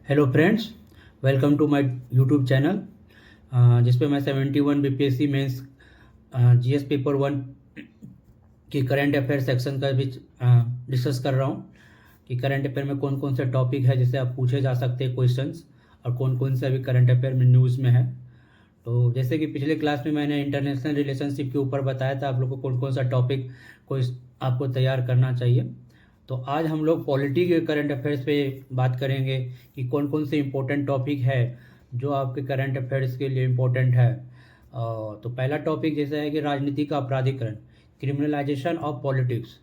Hello friends, welcome to my YouTube channel जिस पे मैं 71 बीपीएससी मेंस जीएस पेपर 1 की करंट अफेयर सेक्शन का भी डिस्कस कर रहा हूँ कि करंट अफेयर में कौन कौन से टॉपिक है जिससे आप पूछे जा सकते हैं क्वेश्चंस और कौन कौन से अभी करंट अफेयर में न्यूज़ में है। तो जैसे कि पिछले क्लास में मैंने इंटरनेशनल रिलेशनशिप के ऊपर बताया था आप लोग को कौन कौन सा टॉपिक को आपको तैयार करना चाहिए। तो आज हम लोग पॉलिटी के करंट अफेयर्स पे बात करेंगे कि कौन कौन से इम्पोर्टेंट टॉपिक है जो आपके करंट अफेयर्स के लिए इम्पोर्टेंट है। तो पहला टॉपिक जैसे है कि राजनीति का अपराधीकरण, क्रिमिनलाइजेशन ऑफ पॉलिटिक्स।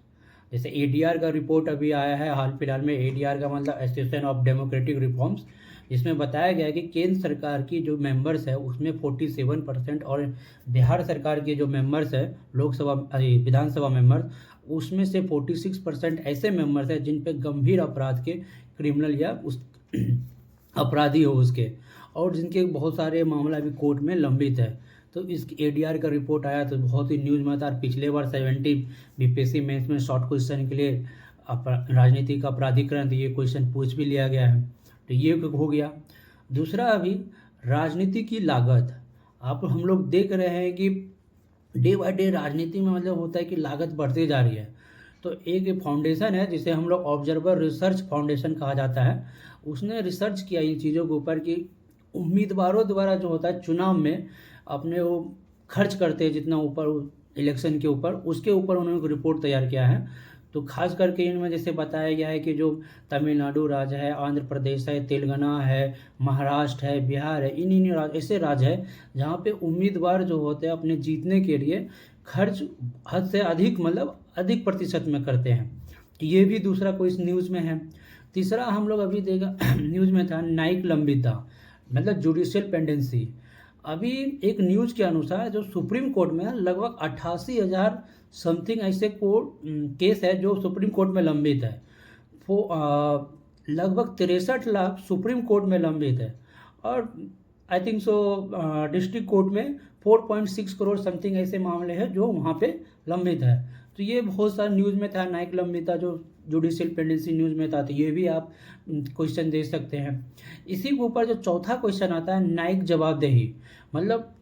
जैसे एडीआर का रिपोर्ट अभी आया है हाल फिलहाल में। एडीआर का मतलब एसोसिएशन ऑफ डेमोक्रेटिक रिफॉर्म्स, जिसमें बताया गया है कि केंद्र सरकार की जो मेंबर्स है उसमें 47% और बिहार सरकार के जो मेंबर्स है लोकसभा विधानसभा मेंबर्स उसमें से 46% ऐसे मेंबर्स हैं जिन पे गंभीर अपराध के क्रिमिनल या उस अपराधी हो उसके, और जिनके बहुत सारे मामला अभी कोर्ट में लंबित है। तो इस एडीआर का रिपोर्ट आया तो बहुत ही न्यूज़ में था। पिछले बार 70 बीपीएससी मेंस में शॉर्ट क्वेश्चन के लिए राजनीति का अपराधीकरण, तो ये क्वेश्चन पूछ भी लिया गया है, तो ये हो गया। दूसरा अभी राजनीति की लागत। आप हम लोग देख रहे हैं कि डे बाय डे राजनीति में मतलब होता है कि लागत बढ़ती जा रही है। तो एक फाउंडेशन है जिसे हम लोग ऑब्जर्वर रिसर्च फाउंडेशन कहा जाता है, उसने रिसर्च किया इन चीज़ों के ऊपर कि उम्मीदवारों द्वारा जो होता है चुनाव में अपने वो खर्च करते हैं जितना ऊपर इलेक्शन के ऊपर, उसके ऊपर उन्होंने एक रिपोर्ट तैयार किया है। तो खास करके इनमें जैसे बताया गया है कि जो तमिलनाडु राज्य है, आंध्र प्रदेश है, तेलंगाना है, महाराष्ट्र है, बिहार है, इन ऐसे राज्य है जहाँ पे उम्मीदवार जो होते हैं अपने जीतने के लिए खर्च हद से अधिक मतलब अधिक प्रतिशत में करते हैं। तो ये भी दूसरा कोई इस न्यूज़ में है। तीसरा हम लोग अभी देखा न्यूज़ में था न्यायिक लंबितता, मतलब जुडिशियल पेंडेंसी। अभी एक न्यूज़ के अनुसार जो सुप्रीम कोर्ट में लगभग 88,000 समथिंग ऐसे केस है जो सुप्रीम कोर्ट में लंबित है। वो लगभग 63 लाख सुप्रीम कोर्ट में लंबित है, और I think so district court में 4.6 करोड़ समथिंग ऐसे मामले हैं जो वहाँ पे लंबित है। तो ये बहुत सारा न्यूज़ में था, न्यायिक लंबिता जो जुडिशियल पेंडेंसी न्यूज़ में था, तो ये भी आप क्वेश्चन दे सकते हैं। इसी के ऊपर जो चौथा क्वेश्चन आता है न्यायिक जवाबदेही, मतलब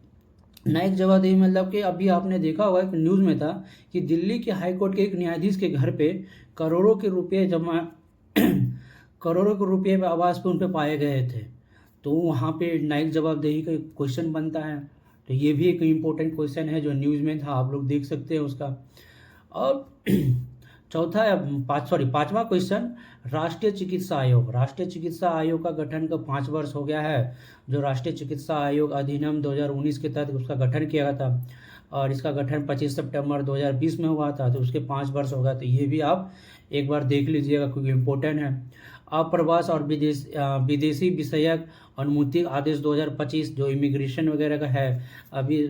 न्यायिक जवाबदेही मतलब कि अभी आपने देखा होगा कि न्यूज़ में था कि दिल्ली के हाई कोर्ट के एक न्यायाधीश के घर पे करोड़ों के रुपये जमा करोड़ों के रुपये आवास पे उन पे पाए गए थे। तो वहाँ पे न्यायिक जवाबदेही का क्वेश्चन बनता है। तो ये भी एक इम्पोर्टेंट क्वेश्चन है जो न्यूज़ में था, आप लोग देख सकते हैं उसका। और चौथा पांचवा क्वेश्चन राष्ट्रीय चिकित्सा आयोग। राष्ट्रीय चिकित्सा आयोग का गठन का 5 वर्ष हो गया है। जो राष्ट्रीय चिकित्सा आयोग अधिनियम 2019 के तहत उसका गठन किया गया था, और इसका गठन 25 सितंबर 2020 में हुआ था, तो उसके 5 वर्ष हो गए। तो ये भी आप एक बार देख लीजिएगा क्योंकि इम्पोर्टेंट है। अप्रवास और विदेशी विषयक अनुमति आदेश 2025 जो इमिग्रेशन वगैरह का है, अभी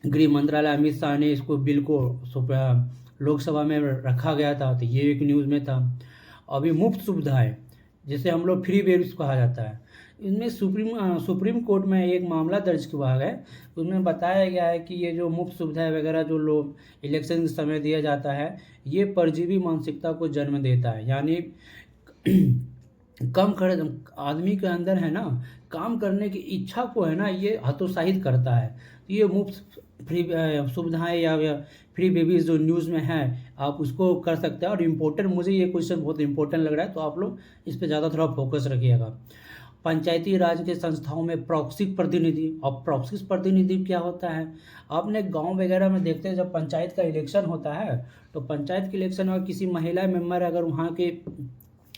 गृह मंत्रालय अमित शाह ने इसको बिल को लोकसभा में रखा गया था, तो ये एक न्यूज़ में था। अभी मुफ्त सुविधाएं जिसे हम लोग फ्री बेबीज कहा जाता है, इनमें सुप्रीम कोर्ट में एक मामला दर्ज हुआ है। उसमें बताया गया है कि ये जो मुफ्त सुविधाएं वगैरह जो लोग इलेक्शन के समय दिया जाता है, ये परजीवी मानसिकता को जन्म देता है। यानी कम खर्च आदमी के अंदर है ना, काम करने की इच्छा को है ना ये हतोत्साहित करता है। तो ये मुफ्त फ्री सुविधाएं या फ्री बेबीज जो न्यूज़ में है आप उसको कर सकते हैं। और इम्पोर्टेंट मुझे ये क्वेश्चन बहुत इंपॉर्टेंट लग रहा है, तो आप लोग इस पर ज़्यादा थोड़ा फोकस रखिएगा। पंचायती राज के संस्थाओं में प्रॉक्सी प्रतिनिधि, और प्रॉक्सी प्रतिनिधि क्या होता है, आपने गांव वगैरह में देखते हैं जब पंचायत का इलेक्शन होता है, तो पंचायत के इलेक्शन में किसी महिला मेंबर अगर वहाँ के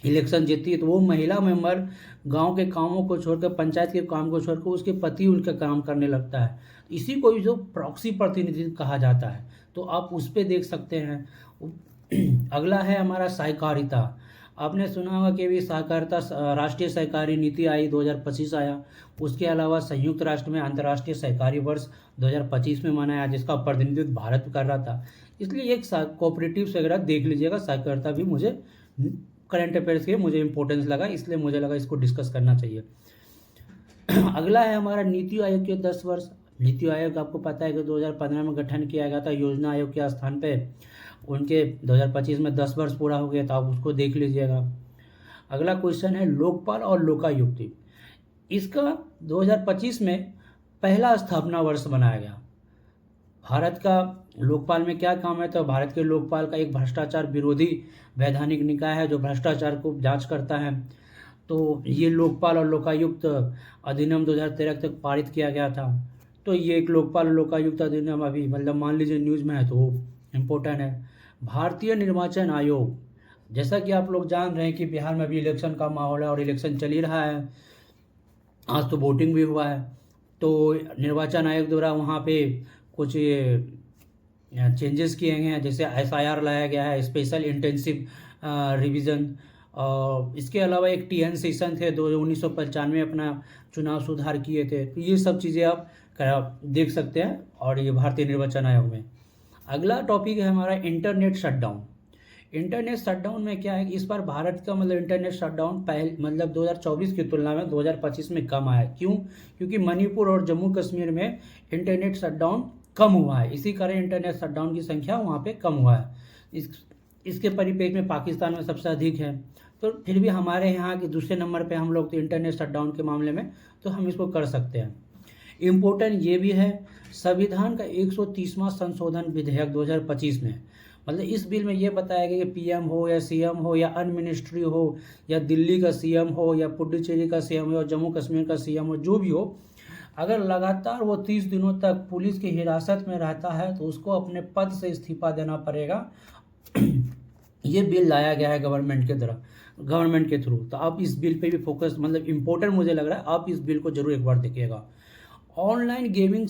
इलेक्शन जीतती है तो वो महिला मेंबर गांव के कामों को छोड़कर, पंचायत के काम को छोड़कर उसके पति उनका काम करने लगता है। इसी को जो प्रॉक्सी प्रतिनिधित्व कहा जाता है, तो आप उस पर देख सकते हैं। अगला है हमारा सहकारिता। आपने सुना होगा कि अभी सहकारिता राष्ट्रीय सहकारी नीति आई 2025 आया। उसके अलावा संयुक्त राष्ट्र में अंतर्राष्ट्रीय सहकारी वर्ष 2025 में मनाया जिसका प्रतिनिधित्व भारत कर रहा था। इसलिए एक कोऑपरेटिव्स वगैरह देख लीजिएगा। सहकारिता भी मुझे करंट अफेयर्स के मुझे इंपॉर्टेंस लगा, इसलिए मुझे लगा इसको डिस्कस करना चाहिए। अगला है हमारा नीति आयोग के 10 वर्ष। नीति आयोग आपको पता है कि 2015 में गठन किया गया था योजना आयोग के स्थान पे, उनके 2025 में 10 वर्ष पूरा हो गया था, आप उसको देख लीजिएगा। अगला क्वेश्चन है लोकपाल और लोकायुक्त। इसका 2025 में पहला स्थापना वर्ष बनाया गया। भारत का लोकपाल में क्या काम है? तो भारत के लोकपाल का एक भ्रष्टाचार विरोधी वैधानिक निकाय है जो भ्रष्टाचार को जांच करता है। तो ये लोकपाल और लोकायुक्त अधिनियम 2013 तक पारित किया गया था। तो ये एक लोकपाल और लोकायुक्त अधिनियम अभी मतलब मान लीजिए न्यूज़ में है तो वो इम्पोर्टेंट है। भारतीय निर्वाचन आयोग, जैसा कि आप लोग जान रहे हैं कि बिहार में अभी इलेक्शन का माहौल है और इलेक्शन चल ही रहा है, आज तो वोटिंग भी हुआ है। तो निर्वाचन आयोग द्वारा वहाँ पे कुछ चेंजेस किए गए हैं, जैसे एसआईआर लाया गया है, स्पेशल इंटेंसिव रिवीजन। और इसके अलावा एक टीएन सेशन थे 1995 अपना चुनाव सुधार किए थे। तो ये सब चीज़ें आप देख सकते हैं और ये भारतीय निर्वाचन आयोग में। अगला टॉपिक है हमारा इंटरनेट शटडाउन। इंटरनेट शटडाउन में क्या है कि इस बार भारत का मतलब इंटरनेट शटडाउन पहले मतलब 2024 की तुलना में 2025 में कम आया। क्यों? क्योंकि मणिपुर और जम्मू कश्मीर में इंटरनेट शटडाउन कम हुआ है, इसी कारण इंटरनेट शटडाउन की संख्या वहाँ पे कम हुआ है। इसके परिप्रेक्ष्य में पाकिस्तान में सबसे अधिक है। तो फिर भी हमारे यहाँ के दूसरे नंबर पे हम लोग तो इंटरनेट शटडाउन के मामले में तो हम इसको कर सकते हैं। इम्पोर्टेंट ये भी है, संविधान का 130वां संशोधन विधेयक 2025 में, मतलब इस बिल में ये बताया गया कि पीएम हो या सीएम हो या अन्य मिनिस्ट्री हो या दिल्ली का सीएम हो या पुडुचेरी का सीएम हो या जम्मू कश्मीर का सीएम हो, जो भी हो, अगर लगातार वो 30 दिनों तक पुलिस की हिरासत में रहता है तो उसको अपने पद से इस्तीफा देना पड़ेगा। ये बिल लाया गया है गवर्नमेंट के थ्रू। तो आप इस बिल पे भी फोकस मतलब इम्पोर्टेंट मुझे लग रहा है, आप इस बिल को जरूर एक बार देखिएगा। ऑनलाइन गेमिंग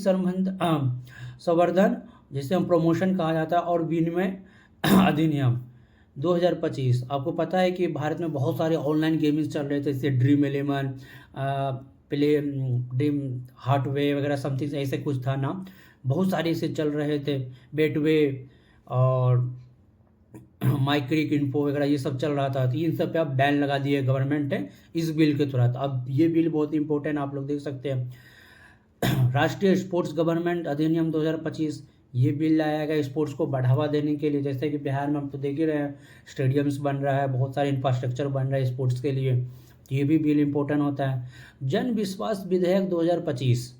संवर्धन, जिसे हम प्रमोशन कहा जाता है, और विनिमय अधिनियम 2025। आपको पता है कि भारत में बहुत सारे ऑनलाइन गेमिंग चल रहे थे, जैसे ड्रीम 11, ड्रीम हार्टवे वगैरह समथिंग ऐसे कुछ था नाम, बहुत सारे इसे चल रहे थे, बेटवे और माइक्रिक इन्फो वगैरह ये सब चल रहा था। तो इन सब पे आप बैन लगा दिए गवर्नमेंट है इस बिल के तुरंत। अब ये बिल बहुत इंपॉर्टेंट, आप लोग देख सकते हैं। राष्ट्रीय स्पोर्ट्स गवर्नमेंट अधिनियम 2025, ये बिल लाया गया स्पोर्ट्स को बढ़ावा देने के लिए। जैसे कि बिहार में हम तो देख ही रहे हैं, स्टेडियम्स बन रहा है, बहुत सारे इंफ्रास्ट्रक्चर बन रहा है स्पोर्ट्स के लिए, तो ये भी बिल इंपॉर्टेंट होता है। जन विश्वास विधेयक 2025,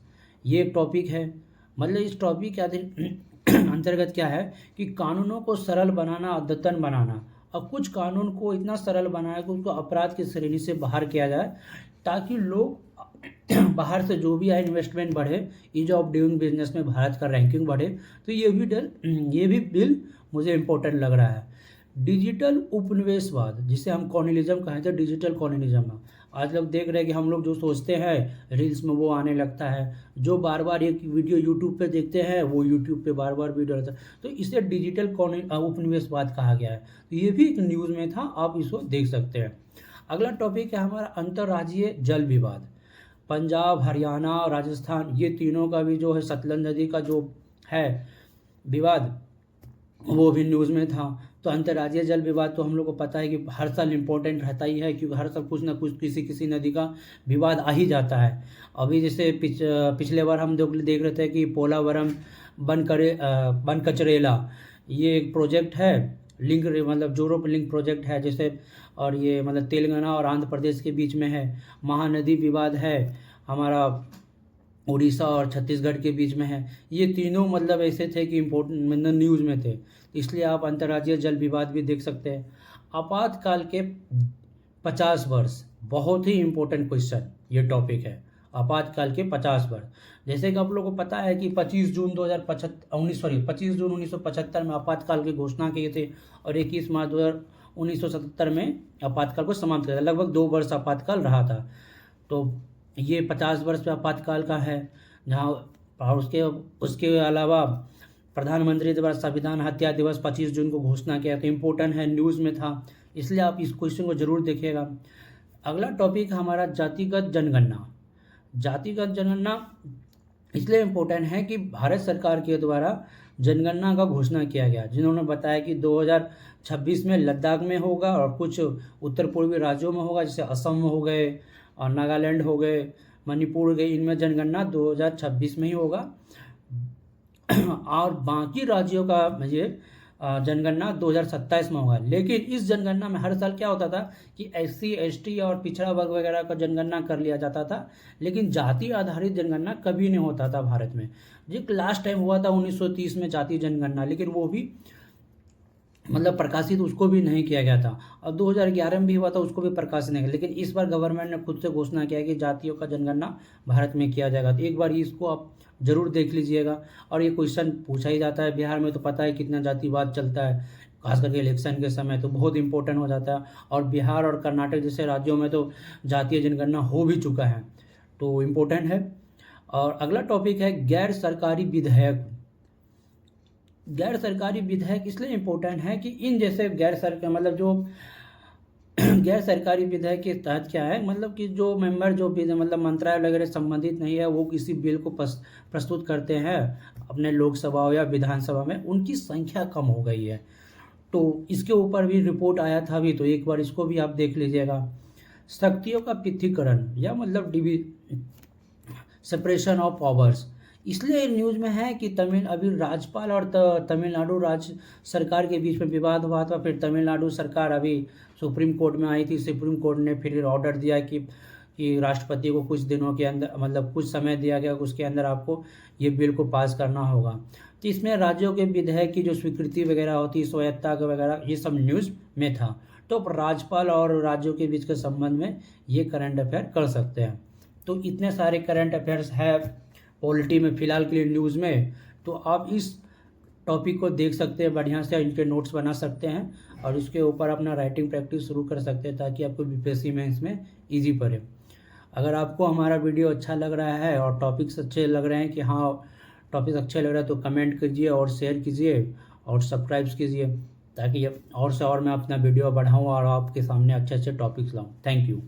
ये एक टॉपिक है। मतलब इस टॉपिक के अंतर्गत क्या है कि कानूनों को सरल बनाना, अद्यतन बनाना। अब कुछ कानून को इतना सरल बनाया कि उसको अपराध की श्रेणी से बाहर किया जाए, ताकि लोग बाहर से जो भी आए इन्वेस्टमेंट बढ़े, ईज ऑफ डूइंग बिजनेस में भारत का रैंकिंग बढ़े। तो ये भी बिल मुझे इम्पोर्टेंट लग रहा है। डिजिटल उपनिवेशवाद, जिसे हम कॉर्निलिज्म कहें थे, डिजिटल कॉर्निलिज्म। आज लोग देख रहे हैं कि हम लोग जो सोचते हैं रील्स में वो आने लगता है, जो बार बार एक वीडियो यूट्यूब पे देखते हैं वो यूट्यूब पे बार बार वीडियो आता है। तो इसे डिजिटल उपनिवेशवाद कहा गया है। तो ये भी एक न्यूज़ में था, आप इसको देख सकते हैं। अगला टॉपिक है हमारा अंतर्राज्यीय जल विवाद। पंजाब, हरियाणा और राजस्थान, ये तीनों का भी जो है सतलज नदी का जो है विवाद, वो भी न्यूज़ में था। तो अंतर्राज्यीय जल विवाद तो हम लोग को पता है कि हर साल इम्पोर्टेंट रहता ही है, क्योंकि हर साल कुछ ना कुछ किसी नदी का विवाद आ ही जाता है। अभी जैसे पिछले बार हम देख रहे थे कि पोलावरम बन कचरेला, ये एक प्रोजेक्ट है, लिंक मतलब जोड़ो लिंक प्रोजेक्ट है जैसे, और ये मतलब तेलंगाना और आंध्र प्रदेश के बीच में है। महानदी विवाद है हमारा उड़ीसा और छत्तीसगढ़ के बीच में है। ये तीनों मतलब ऐसे थे कि इम्पोर्टेंट मतलब न्यूज़ में थे, इसलिए आप अंतर्राज्यीय जल विवाद भी देख सकते हैं। आपातकाल के 50 वर्ष, बहुत ही इम्पोर्टेंट क्वेश्चन ये टॉपिक है, आपातकाल के 50 वर्ष। जैसे कि आप लोगों को पता है कि 25 जून 1975 में आपातकाल की घोषणा किए थे और 21 मार्च 1977 में आपातकाल को समाप्त किया था। लगभग 2 वर्ष आपातकाल रहा था। तो ये 50 वर्ष पे आपातकाल का है, जहाँ और उसके अलावा प्रधानमंत्री द्वारा संविधान हत्या दिवस 25 जून को घोषणा किया, तो इम्पोर्टेंट है, न्यूज़ में था, इसलिए आप इस क्वेश्चन को जरूर देखिएगा। अगला टॉपिक हमारा जातिगत जनगणना। जातिगत जनगणना इसलिए इम्पोर्टेंट है कि भारत सरकार के द्वारा जनगणना का घोषणा किया गया, जिन्होंने बताया कि 2026 में लद्दाख में होगा और कुछ उत्तर पूर्वी राज्यों में होगा, जैसे असम हो गए और नागालैंड हो गए, मणिपुर हो गए, इनमें जनगणना 2026 में ही होगा। और बाकी राज्यों का ये जनगणना 2027 में होगा। लेकिन इस जनगणना में हर साल क्या होता था कि SC ST और पिछड़ा वर्ग वगैरह का जनगणना कर लिया जाता था, लेकिन जाति आधारित जनगणना कभी नहीं होता था भारत में। जो लास्ट टाइम हुआ था 1930 में जाति जनगणना, लेकिन वो भी मतलब प्रकाशित उसको भी नहीं किया गया था। और 2011 में भी हुआ था, उसको भी प्रकाशित नहीं किया। लेकिन इस बार गवर्नमेंट ने खुद से घोषणा किया कि जातियों का जनगणना भारत में किया जाएगा। तो एक बार इसको आप जरूर देख लीजिएगा। और ये क्वेश्चन पूछा ही जाता है बिहार में, तो पता है कितना जातिवाद चलता है, खास करके इलेक्शन के समय तो बहुत इंपॉर्टेंट हो जाता है। और बिहार और कर्नाटक जैसे राज्यों में तो जातीय जनगणना हो भी चुका है, तो इम्पोर्टेंट है। और अगला टॉपिक है गैर सरकारी विधेयक। गैर सरकारी विधेयक इसलिए इम्पोर्टेंट है कि इन जैसे गैर सरकारी मतलब जो गैर सरकारी विधेयक के तहत क्या है, मतलब कि जो मेंबर जो भी मतलब मंत्रालय वगैरह संबंधित नहीं है, वो किसी बिल को प्रस्तुत करते हैं अपने लोकसभा या विधानसभा में, उनकी संख्या कम हो गई है। तो इसके ऊपर भी रिपोर्ट आया था अभी, तो एक बार इसको भी आप देख लीजिएगा। शक्तियों का पृथकीकरण या मतलब सेपरेशन ऑफ पावर्स, इसलिए न्यूज़ में है कि अभी राज्यपाल और तमिलनाडु राज्य सरकार के बीच में विवाद हुआ था। फिर तमिलनाडु सरकार अभी सुप्रीम कोर्ट में आई थी। सुप्रीम कोर्ट ने फिर ऑर्डर दिया कि राष्ट्रपति को कुछ दिनों के अंदर मतलब कुछ समय दिया गया, उसके अंदर आपको ये बिल को पास करना होगा। तो इसमें राज्यों के विधेयक की जो स्वीकृति वगैरह होती है, स्वायत्ता वगैरह, ये सब न्यूज़ में था। तो राज्यपाल और राज्यों के बीच के संबंध में ये करंट अफेयर कर सकते हैं। तो इतने सारे करंट अफेयर्स है पॉलिटी में फिलहाल के लिए न्यूज़ में, तो आप इस टॉपिक को देख सकते हैं, बढ़िया से इनके नोट्स बना सकते हैं और इसके ऊपर अपना राइटिंग प्रैक्टिस शुरू कर सकते हैं, ताकि आपको BPSC मेंस में इजी पड़े। अगर आपको हमारा वीडियो अच्छा लग रहा है और टॉपिक्स अच्छे लग रहे हैं कि हाँ टॉपिक्स अच्छे लग रहे हैं, तो कमेंट कीजिए और शेयर कीजिए और सब्सक्राइब कीजिए, ताकि और से और मैं अपना वीडियो बढ़ाऊँ और आपके सामने अच्छे अच्छे टॉपिक्स लाऊँ। Thank you.